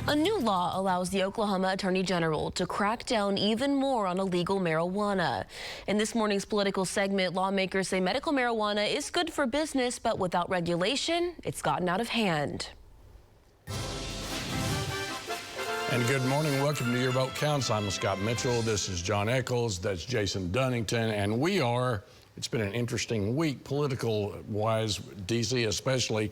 A new law allows the Oklahoma Attorney General to crack down even more on illegal marijuana. In this morning's political segment, lawmakers say medical marijuana is good for business, but without regulation, it's gotten out of hand. And good morning. Welcome to Your Vote Counts. I'm Scott Mitchell. This is Jon Echols. That's Jason Dunnington. And it's been an interesting week, political-wise, D.C. especially.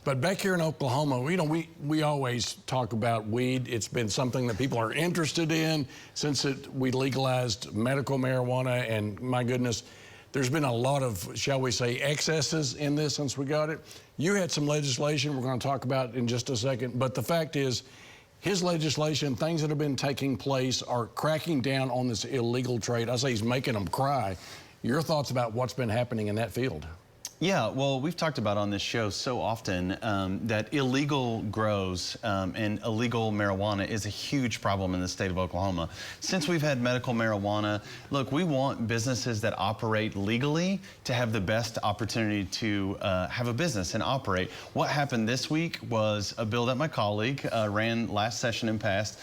But back here in Oklahoma, we always talk about weed. It's been something that people are interested in since we legalized medical marijuana. And my goodness, there's been a lot of, shall we say, excesses in this since we got it. You had some legislation we're going to talk about in just a second. But the fact is, his legislation, things that have been taking place, are cracking down on this illegal trade. I say he's making them cry. Your thoughts about what's been happening in that field? Yeah, well, we've talked about on this show so often that illegal grows and illegal marijuana is a huge problem in the state of Oklahoma. Since we've had medical marijuana, look, we want businesses that operate legally to have the best opportunity to have a business and operate. What happened this week was a bill that my colleague ran last session and passed,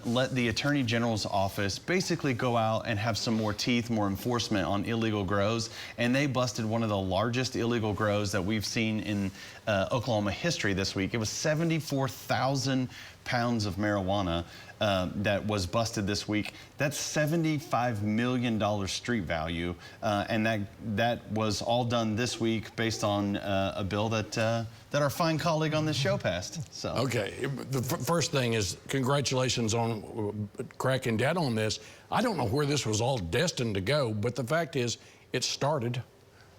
let the Attorney General's office basically go out and have some more teeth, more enforcement on illegal grows, and they busted one of the largest illegal grows that we've seen in Oklahoma history this week. It was 74,000 pounds of marijuana that was busted this week. That's $75 million street value, and that was all done this week based on a bill that our fine colleague on this show passed. So okay, the first thing is congratulations on cracking down on this. I don't know where this was all destined to go, but the fact is, it started.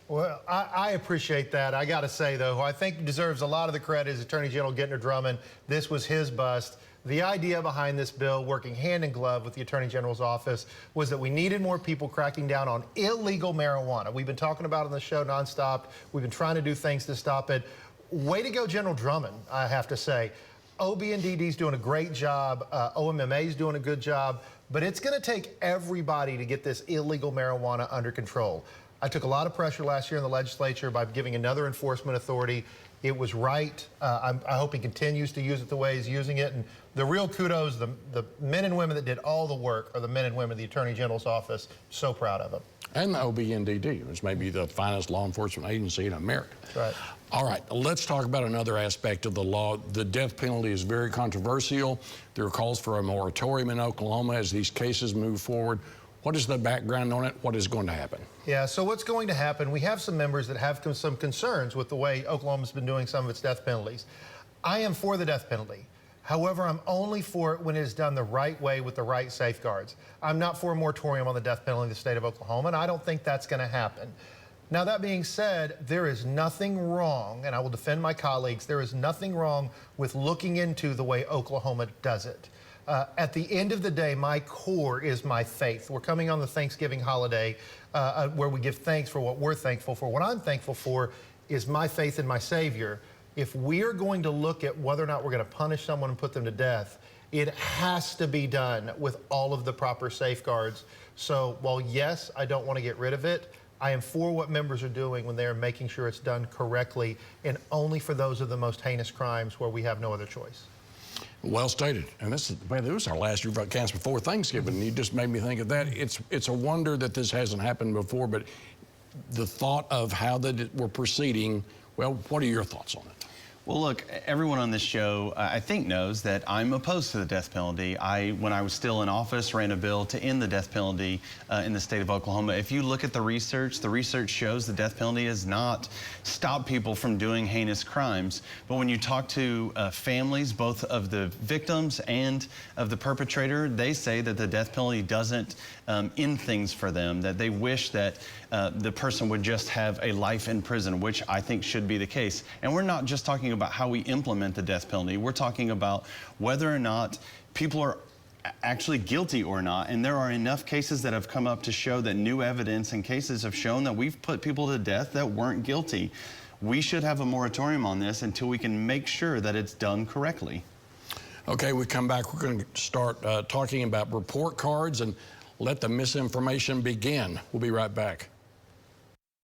Well, I appreciate that. I got to say, though, who I think deserves a lot of the credit is Attorney General Drummond. This was his bust. The idea behind this bill, working hand in glove with the Attorney General's office, was that we needed more people cracking down on illegal marijuana. We've been talking about it on the show nonstop. We've been trying to do things to stop it. Way to go, General Drummond, I have to say. OB&DD's doing a great job. OMMA's doing a good job. But it's going to take everybody to get this illegal marijuana under control. I took a lot of pressure last year in the legislature by giving another enforcement authority. It was right. I hope he continues to use it the way he's using it. And the real kudos, the men and women that did all the work are the men and women of the Attorney General's office. So proud of them. And the OB&DD, which may be the finest law enforcement agency in America. That's right. All right, let's talk about another aspect of the law. The death penalty is very controversial. There are calls for a moratorium in Oklahoma as these cases move forward. What is the background on it? What is going to happen? Yeah, so what's going to happen, we have some members that have some concerns with the way Oklahoma's been doing some of its death penalties. I am for the death penalty. However, I'm only for it when it is done the right way with the right safeguards. I'm not for a moratorium on the death penalty in the state of Oklahoma, and I don't think that's going to happen. Now, that being said, there is nothing wrong, and I will defend my colleagues, there is nothing wrong with looking into the way Oklahoma does it. At the end of the day, my core is my faith. We're coming on the Thanksgiving holiday where we give thanks for what we're thankful for. What I'm thankful for is my faith in my Savior. If we are going to look at whether or not we're going to punish someone and put them to death, it has to be done with all of the proper safeguards. So while, yes, I don't want to get rid of it, I am for what members are doing when they are making sure it's done correctly and only for those of the most heinous crimes where we have no other choice. Well stated. And this was our last Your Vote Counts before Thanksgiving. You just made me think of that. It's a wonder that this hasn't happened before, but the thought of how we're proceeding, well, what are your thoughts on it? Well, look, everyone on this show, I think, knows that I'm opposed to the death penalty. When I was still in office, ran a bill to end the death penalty in the state of Oklahoma. If you look at the research shows the death penalty has not stopped people from doing heinous crimes. But when you talk to families, both of the victims and of the perpetrator, they say that the death penalty doesn't end things for them, that they wish that the person would just have a life in prison, which I think should be the case. And we're not just talking about how we implement the death penalty. We're talking about whether or not people are actually guilty or not. And there are enough cases that have come up to show that new evidence and cases have shown that we've put people to death that weren't guilty. We should have a moratorium on this until we can make sure that it's done correctly. Okay, we come back. We're going to start talking about report cards and let the misinformation begin. We'll be right back.